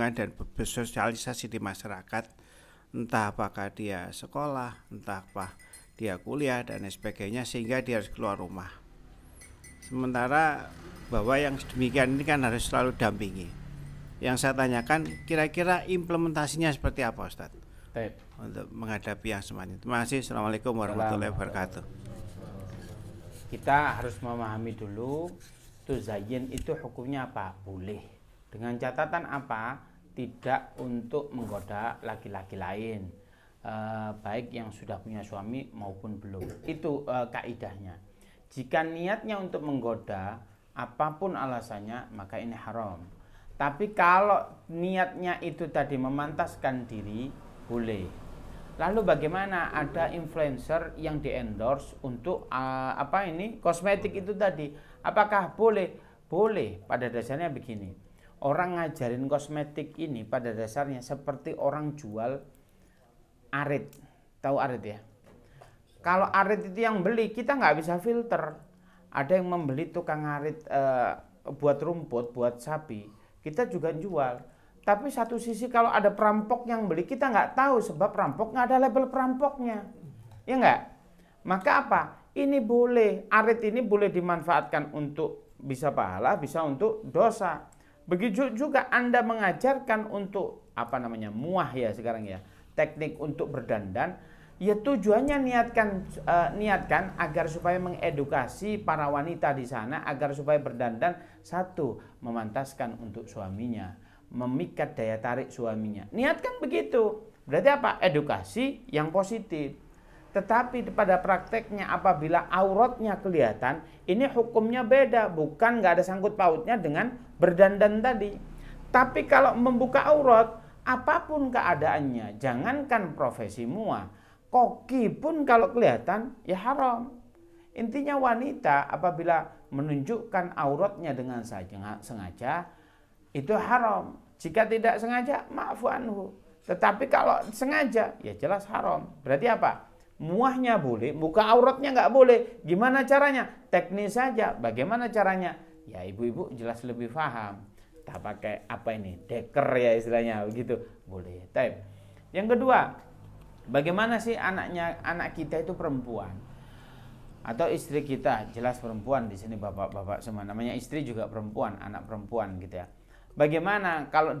lingkungan dan bersosialisasi di masyarakat, entah apakah dia sekolah, entah apa dia kuliah dan sebagainya, sehingga dia harus keluar rumah. Sementara bahwa yang demikian ini kan harus selalu dampingi. Yang saya tanyakan, kira-kira implementasinya seperti apa, Ustadz? Untuk menghadapi yang semacam itu. Terima kasih. Assalamualaikum warahmatullahi wabarakatuh. Kita harus memahami dulu tuzayyin itu hukumnya apa? Boleh. Dengan catatan apa? Tidak untuk menggoda laki-laki lain, baik yang sudah punya suami maupun belum. Itu kaidahnya. Jika niatnya untuk menggoda, apapun alasannya, maka ini haram. Tapi kalau niatnya itu tadi memantaskan diri, boleh. Lalu bagaimana ada influencer yang di-endorse untuk kosmetik itu tadi? Apakah boleh? Boleh. Pada dasarnya begini. Orang ngajarin kosmetik ini pada dasarnya seperti orang jual arit. Tahu arit ya? Kalau arit itu yang beli, kita nggak bisa filter. Ada yang membeli tukang arit buat rumput, buat sapi. Kita juga jual. Tapi satu sisi kalau ada perampok yang beli, kita nggak tahu sebab perampok nggak ada label perampoknya. Ya nggak? Maka apa? Ini boleh, arit ini boleh dimanfaatkan untuk bisa pahala, bisa untuk dosa. Begitu juga Anda mengajarkan untuk muah ya sekarang ya, teknik untuk berdandan, ya tujuannya niatkan agar supaya mengedukasi para wanita di sana agar supaya berdandan, satu, memantaskan untuk suaminya, memikat daya tarik suaminya. Niatkan begitu. Berarti apa? Edukasi yang positif. Tetapi pada prakteknya apabila auratnya kelihatan, ini hukumnya beda. Bukan nggak ada sangkut pautnya dengan berdandan tadi. Tapi kalau membuka aurat, apapun keadaannya, jangankan profesi muah, koki pun kalau kelihatan, ya haram. Intinya wanita apabila menunjukkan auratnya dengan sengaja, itu haram. Jika tidak sengaja, ma'fu anhu. Tetapi kalau sengaja, ya jelas haram. Berarti apa? Muahnya boleh, buka auratnya nggak boleh. Gimana caranya? Teknis saja. Bagaimana caranya? Ya ibu-ibu jelas lebih paham. Tak pakai deker ya istilahnya begitu. Boleh. Taip. Yang kedua, bagaimana sih anak kita itu perempuan? Atau istri kita, jelas perempuan di sini bapak-bapak semua. Namanya istri juga perempuan, anak perempuan gitu ya. Bagaimana kalau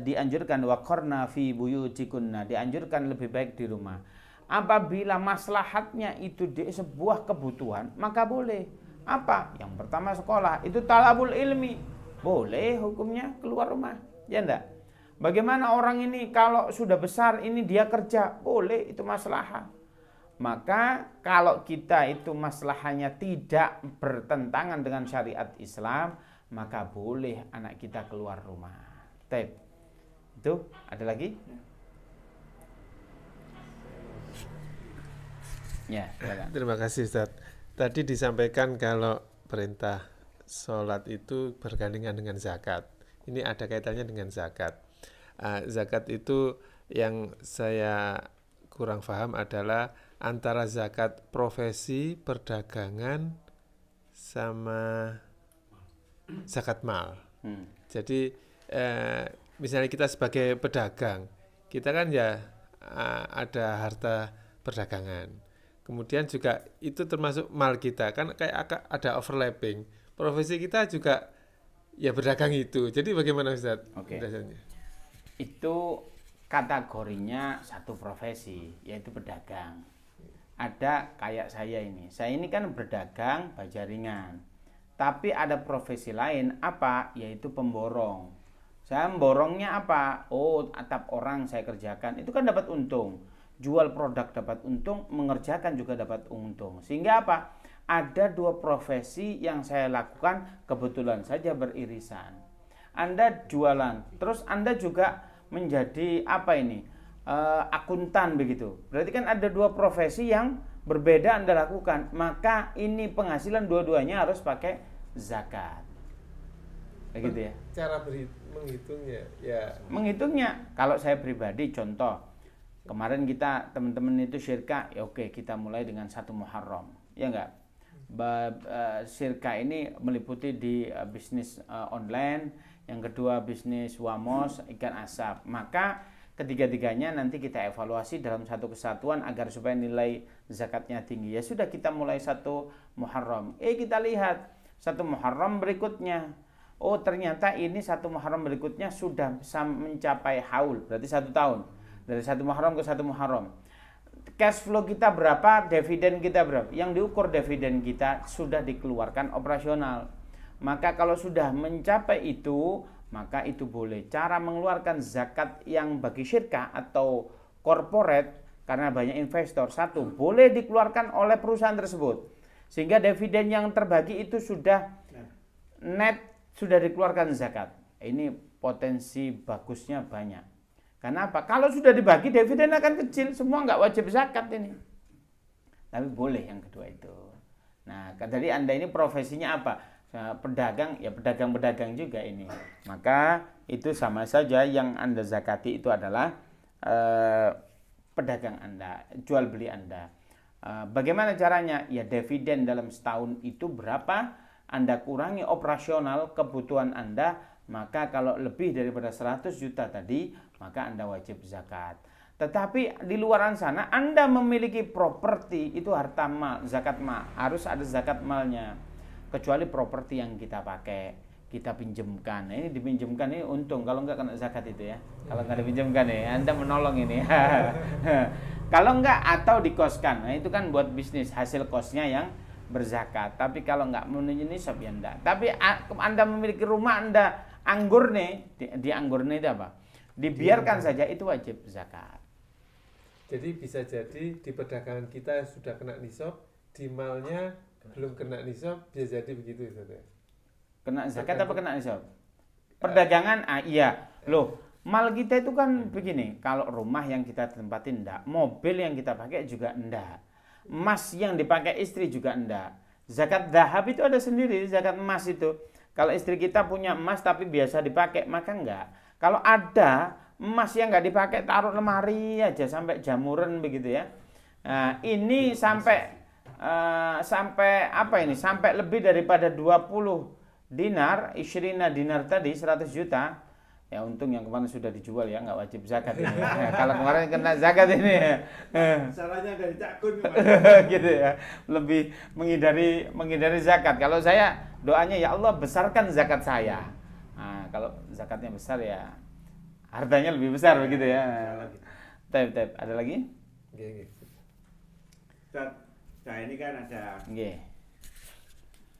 dianjurkan waqarna fi buyutikunna, dianjurkan lebih baik di rumah. Apabila maslahatnya itu di sebuah kebutuhan, maka boleh. Apa? Yang pertama sekolah, itu talabul ilmi. Boleh hukumnya keluar rumah. Ya enggak? Bagaimana orang ini kalau sudah besar ini dia kerja, boleh, itu maslahat. Maka kalau kita itu maslahannya tidak bertentangan dengan syariat Islam, maka boleh anak kita keluar rumah. Taip. Itu ada lagi? Ya, silakan. Terima kasih Ustaz. Tadi disampaikan kalau perintah sholat itu bergandengan dengan zakat. Ini ada kaitannya dengan zakat. Zakat itu yang saya kurang paham adalah antara zakat profesi, perdagangan, sama zakat mal. Jadi misalnya kita sebagai pedagang, kita kan ya ada harta perdagangan. Kemudian juga itu termasuk mal kita, kan kayak ada overlapping. Profesi kita juga ya berdagang itu. Jadi bagaimana Ustaz? Oke. Itu kategorinya satu profesi, yaitu pedagang. Ada kayak saya ini. Saya ini kan berdagang baja ringan. Tapi ada profesi lain apa? Yaitu pemborong. Saya memborongnya apa? Oh, atap orang saya kerjakan. Itu kan dapat untung. Jual produk dapat untung, mengerjakan juga dapat untung. Sehingga apa? Ada dua profesi yang saya lakukan kebetulan saja beririsan. Anda jualan, terus Anda juga menjadi akuntan begitu. Berarti kan ada dua profesi yang berbeda Anda lakukan. Maka ini penghasilan dua-duanya harus pakai zakat. Begitu ya. Cara menghitungnya ya. Menghitungnya kalau saya pribadi contoh. Kemarin kita teman-teman itu syirka, ya oke kita mulai dengan 1 Muharram, ya enggak? Syirka ini meliputi di bisnis online yang kedua bisnis wamos, ikan asap. Maka ketiga-tiganya nanti kita evaluasi dalam satu kesatuan agar supaya nilai zakatnya tinggi. Ya sudah, kita mulai 1 Muharram. Kita lihat 1 Muharram berikutnya. Oh ternyata ini 1 Muharram berikutnya sudah bisa mencapai haul, berarti 1 tahun. Dari 1 Muharram ke 1 Muharram. Cash flow kita berapa, dividen kita berapa. Yang diukur dividen kita sudah dikeluarkan operasional. Maka kalau sudah mencapai itu, maka itu boleh. Cara mengeluarkan zakat yang bagi syirkah atau corporate, karena banyak investor, 1, boleh dikeluarkan oleh perusahaan tersebut. Sehingga dividen yang terbagi itu sudah net, sudah dikeluarkan zakat. Ini potensi bagusnya banyak. Karena apa? Kalau sudah dibagi, dividen akan kecil, semua nggak wajib zakat ini. Tapi boleh yang kedua itu. Nah, tadi Anda ini profesinya apa? Pedagang, ya pedagang-pedagang juga ini. Maka itu sama saja, yang Anda zakati itu adalah pedagang Anda, jual beli Anda. Bagaimana caranya? Ya dividen dalam setahun itu berapa? Anda kurangi operasional kebutuhan Anda, maka kalau lebih daripada 100 juta tadi, maka Anda wajib zakat. Tetapi di luar sana Anda memiliki properti, itu harta mal, zakat mal, harus ada zakat malnya. Kecuali properti yang kita pakai, kita pinjamkan. Nah, ini dipinjamkan ini untung, kalau enggak kena zakat itu ya. Kalau enggak dipinjamkan ya, Anda menolong ini. Kalau enggak atau dikoskan. Nah, itu kan buat bisnis, hasil kosnya yang berzakat. Tapi kalau enggak memenuhi nisab ya enggak. Tapi Anda memiliki rumah, Anda anggur nih, di anggur nih itu apa? Dibiarkan saja, itu wajib zakat. Jadi bisa jadi di perdagangan kita sudah kena nisab, di malnya belum kena nisab, bisa jadi begitu Ustaz ya? Kena zakat apa kena nisab? Perdagangan, iya. Loh, mal kita itu kan begini, kalau rumah yang kita tempatin enggak, mobil yang kita pakai juga enggak, emas yang dipakai istri juga enggak. Zakat dahab itu ada sendiri, zakat emas itu. Kalau istri kita punya emas tapi biasa dipakai, maka enggak. Kalau ada emas yang enggak dipakai, taruh lemari aja sampai jamuran begitu ya. Nah, ini sampai apa ini? Sampai lebih daripada 20 dinar, isyrina dinar tadi 100 juta. Ya untung yang kemarin sudah dijual ya, nggak wajib zakat ini. Kalau kemarin kena zakat ini. Salahnya dari cakun gitu ya. Lebih menghindari zakat. Kalau saya doanya ya Allah besarkan zakat saya. Nah, kalau zakatnya besar ya hartanya lebih besar begitu ya. Tep, ada lagi? Nah ini kan ada Nggih.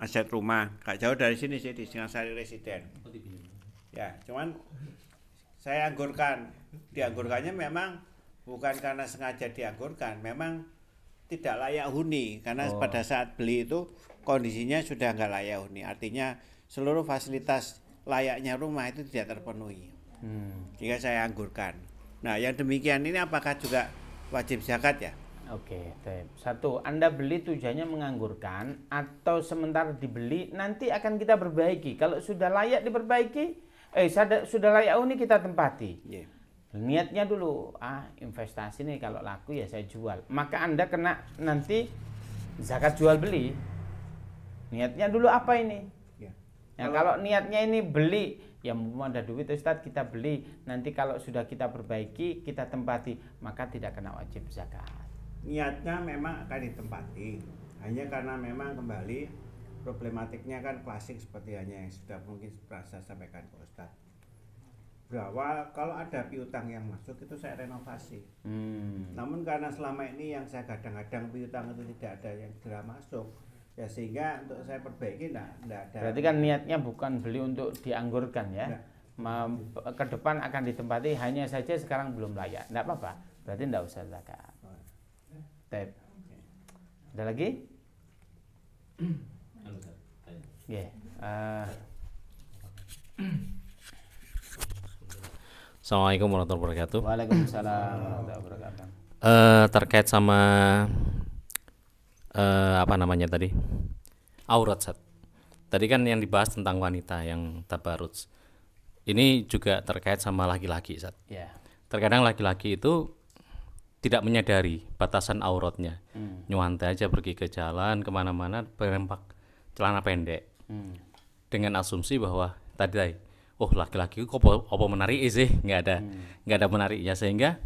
aset rumah, gak jauh dari sini sih, di Singasari Residen. Ya, cuman saya anggurkan. Dianggurkannya memang bukan karena sengaja dianggurkan, memang tidak layak huni. Karena pada saat beli itu kondisinya sudah nggak layak huni. Artinya seluruh fasilitas layaknya rumah itu tidak terpenuhi. Jika saya anggurkan. Nah, yang demikian ini apakah juga wajib zakat ya? Oke, baik. 1, Anda beli tujuannya menganggurkan atau sementara dibeli nanti akan kita perbaiki. Kalau sudah layak diperbaiki, sudah layak huni kita tempati. Yeah. Niatnya dulu, investasi nih kalau laku ya saya jual. Maka Anda kena nanti zakat jual beli. Niatnya dulu apa ini? Yeah. Nah, kalau niatnya ini beli, ya mumpung ada duit Ustadz kita beli, nanti kalau sudah kita perbaiki, kita tempati, maka tidak kena wajib zakat. Niatnya memang akan ditempati, hanya karena memang kembali problematiknya kan klasik seperti hanya yang sudah mungkin pernah saya sampaikan ke Ustadz, bahwa kalau ada piutang yang masuk itu saya renovasi. Namun karena selama ini yang saya kadang-kadang piutang itu tidak ada yang segera masuk, ya sehingga untuk saya perbaiki tidak ada. Berarti kan niatnya bukan beli untuk dianggurkan ya. Ke depan akan ditempati, hanya saja sekarang belum layak. Tidak apa-apa, berarti tidak usah zakat. Ada lagi? Assalamualaikum warahmatullahi wabarakatuh. Waalaikumsalam warahmatullahi wabarakatuh. Terkait sama apa namanya tadi? Aurat, Sat. Tadi kan yang dibahas tentang wanita yang tabaruj. Ini juga terkait sama laki-laki, Sat. Ya. Terkadang laki-laki itu tidak menyadari batasan auratnya, nyuantai aja pergi ke jalan kemana-mana berempak celana pendek, dengan asumsi bahwa tadi oh laki-laki kok apa menarik sih, nggak ada menariknya, sehingga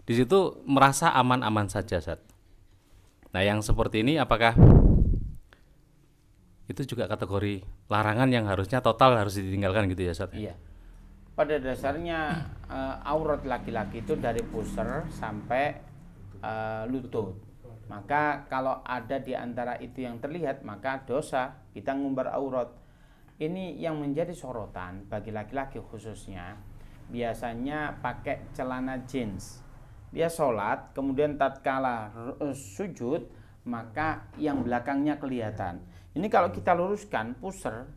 di situ merasa aman-aman saja, Sat. Nah, yang seperti ini apakah itu juga kategori larangan yang harusnya total harus ditinggalkan gitu ya, Sat? Iya. Pada dasarnya aurat laki-laki itu dari pusar sampai lutut. Maka kalau ada di antara itu yang terlihat, maka dosa kita ngumbar aurat. Ini yang menjadi sorotan bagi laki-laki khususnya, biasanya pakai celana jeans. Dia sholat, kemudian tatkala sujud, maka yang belakangnya kelihatan. Ini kalau kita luruskan pusar,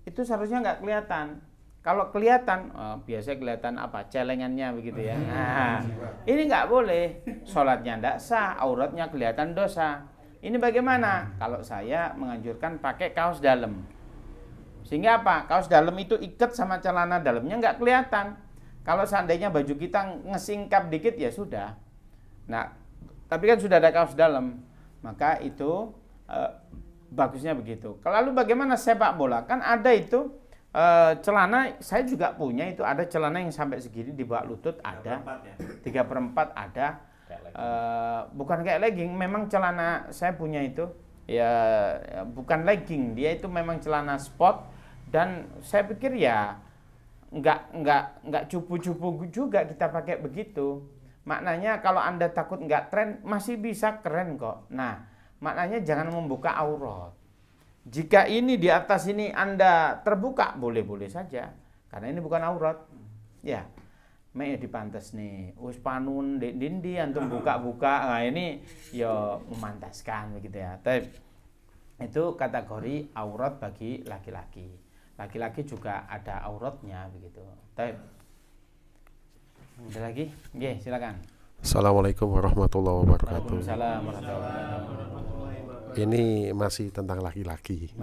itu seharusnya nggak kelihatan. Kalau kelihatan, biasanya kelihatan apa? Celengannya begitu ya. Nah, ini nggak boleh. Sholatnya nggak sah, auratnya kelihatan dosa. Ini bagaimana? Kalau saya menganjurkan pakai kaos dalam. Sehingga apa? Kaos dalam itu ikat sama celana dalamnya nggak kelihatan. Kalau seandainya baju kita ngesingkap dikit ya sudah. Nah, tapi kan sudah ada kaos dalam, maka itu bagusnya begitu. Lalu bagaimana sepak bola? Kan ada itu celana, saya juga punya itu, ada celana yang sampai segini di bawah lutut ada, 3/4 ada. Bukan kayak legging, memang celana saya punya itu ya bukan legging, dia itu memang celana sport. Dan saya pikir ya nggak cupu-cupu juga kita pakai begitu. Maknanya kalau Anda takut nggak tren, masih bisa keren kok. Nah, maknanya jangan membuka aurat. Jika ini di atas ini Anda terbuka, boleh-boleh saja. Karena ini bukan aurat. Ya, me dipantes nih. Wis panun dindi antum buka-buka. Nah, ini ya memantaskan begitu ya. Tapi itu kategori aurat bagi laki-laki. Laki-laki juga ada auratnya begitu. Baik. Ada lagi? Oke, silakan. Assalamualaikum warahmatullahi wabarakatuh. Waalaikumsalam warahmatullahi wabarakatuh. Ini masih tentang laki-laki.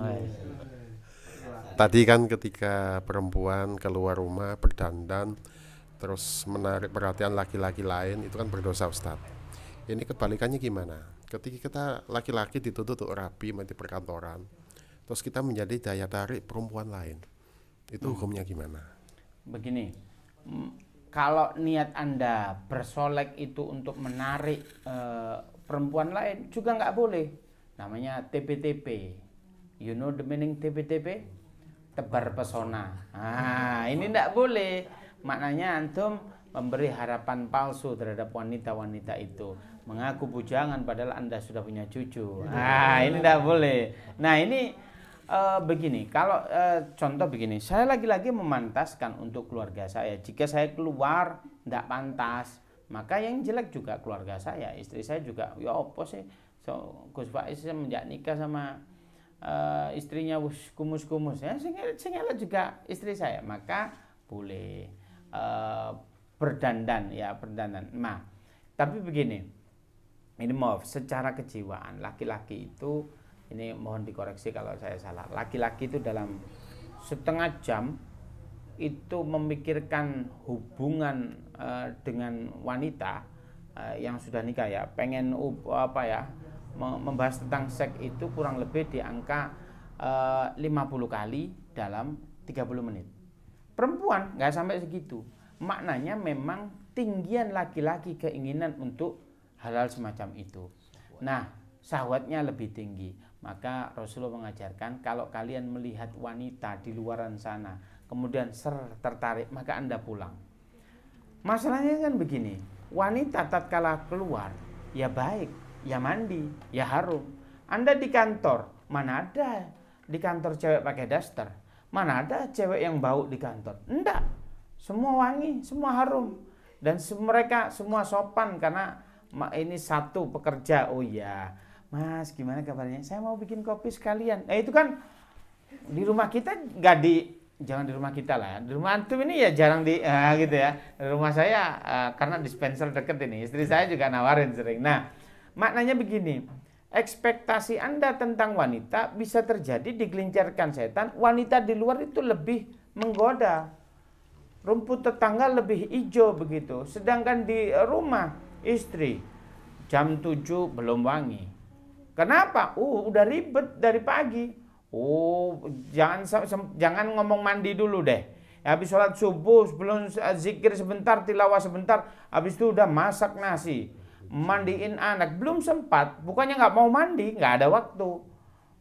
Tadi kan ketika perempuan keluar rumah berdandan terus menarik perhatian laki-laki lain, itu kan berdosa, Ustadz. Ini kebalikannya gimana? Ketika kita laki-laki dituntut untuk rapi di perkantoran, terus kita menjadi daya tarik perempuan lain, itu hukumnya gimana? Begini, kalau niat Anda bersolek itu untuk menarik perempuan lain juga nggak boleh. Namanya TPTP. You know the meaning TPTP? Tebar pesona. Nah, ini nggak boleh. Maknanya antum memberi harapan palsu terhadap wanita-wanita itu, mengaku bujangan padahal Anda sudah punya cucu. Nah, ini nggak boleh. Nah, ini begini, kalau contoh begini, saya lagi-lagi memantaskan untuk keluarga saya. Jika saya keluar tidak pantas, maka yang jelek juga keluarga saya, istri saya juga. Ya apa sih, so Gus Faiz menjak nikah sama istrinya kumus-kumus, ya sehingga juga istri saya, maka boleh berdandan ya berdandan. Nah, tapi begini, ini maaf, secara kejiwaan laki-laki itu, ini mohon dikoreksi kalau saya salah. Laki-laki itu dalam setengah jam itu memikirkan hubungan dengan wanita yang sudah nikah ya, pengen membahas tentang seks itu kurang lebih di angka 50 kali dalam 30 menit. Perempuan nggak sampai segitu. Maknanya memang tinggian laki-laki keinginan untuk hal-hal semacam itu. Nah, syahwatnya lebih tinggi. Maka Rasulullah mengajarkan kalau kalian melihat wanita di luaran sana, kemudian tertarik, maka Anda pulang. Masalahnya kan begini, wanita tatkala keluar, ya baik, ya mandi, ya harum. Anda di kantor, mana ada di kantor cewek pakai daster? Mana ada cewek yang bau di kantor? Enggak, semua wangi, semua harum. Dan mereka semua sopan karena ini satu pekerja. Oh iya, Mas, gimana kabarnya? Saya mau bikin kopi sekalian. Itu kan di rumah kita nggak jangan di rumah kita lah. Di rumah antum ini ya jarang gitu ya. Di rumah saya karena dispenser deket ini, istri saya juga nawarin sering. Nah, maknanya begini, ekspektasi Anda tentang wanita bisa terjadi digelincirkan setan. Wanita di luar itu lebih menggoda. Rumput tetangga lebih hijau begitu. Sedangkan di rumah istri jam 7 belum wangi. Kenapa? Udah ribet dari pagi. Jangan ngomong mandi dulu deh. Habis sholat subuh, sebelum zikir sebentar, tilawah sebentar, habis itu udah masak nasi, mandiin anak, belum sempat. Bukannya nggak mau mandi, nggak ada waktu.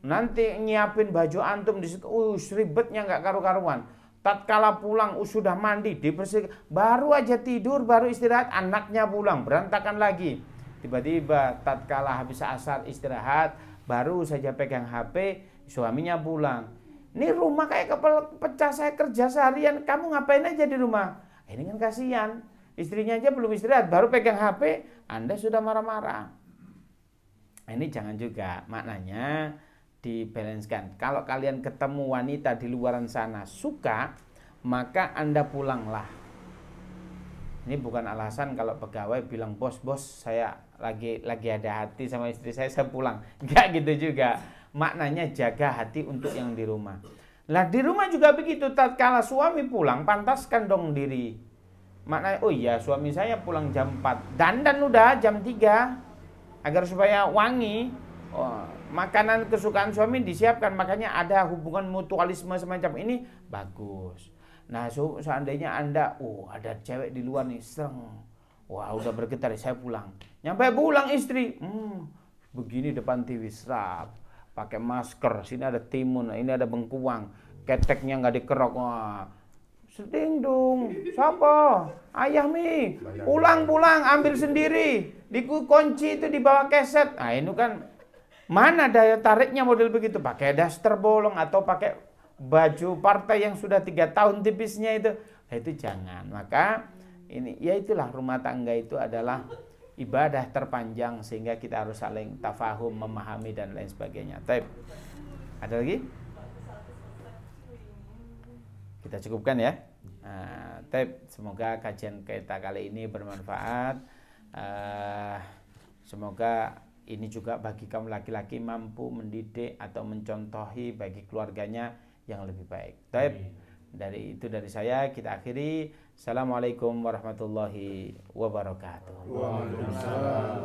Nanti nyiapin baju antum di situ, ribetnya nggak karu-karuan. Tatkala pulang, sudah mandi, dibersihkan, baru aja tidur, baru istirahat, anaknya pulang, berantakan lagi. Tiba-tiba tatkala habis asar istirahat, baru saja pegang HP, suaminya pulang. Ini rumah kayak kepala pecah, saya kerja seharian, kamu ngapain aja di rumah? Ini kan kasihan, istrinya aja belum istirahat, baru pegang HP, Anda sudah marah-marah. Ini jangan juga, maknanya dibalanskan. Kalau kalian ketemu wanita di luaran sana suka, maka Anda pulanglah. Ini bukan alasan kalau pegawai bilang, bos saya lagi ada hati sama istri saya pulang. Enggak gitu juga. Maknanya jaga hati untuk yang di rumah. Lah di rumah juga begitu, tatkala suami pulang, pantaskan dong diri. Maknanya, oh iya suami saya pulang jam 4, dandan udah jam 3 agar supaya wangi. Oh, makanan kesukaan suami disiapkan, makanya ada hubungan mutualisme semacam ini, bagus. Nah seandainya Anda, ada cewek di luar nih, wah udah bergetar, saya pulang. Nyampe pulang istri, begini depan TV, serap, pakai masker, sini ada timun, ini ada bengkuang, keteknya nggak dikerok, wah seding dong, siapa? Ayah mi, pulang ambil sendiri, dikunci itu di bawah keset. Nah ini kan mana daya tariknya model begitu, pakai daster bolong atau pakai baju partai yang sudah 3 tahun tipisnya itu, nah, itu jangan. Maka ini ya itulah rumah tangga itu adalah ibadah terpanjang sehingga kita harus saling tafahum, memahami dan lain sebagainya. Taib. Ada lagi? Kita cukupkan ya. Taib. Semoga kajian kita kali ini bermanfaat. Semoga ini juga bagi kaum laki-laki mampu mendidik atau mencontohi bagi keluarganya yang lebih baik. Taib. Dari saya kita akhiri. Assalamualaikum warahmatullahi wabarakatuh. Waalaikumsalam.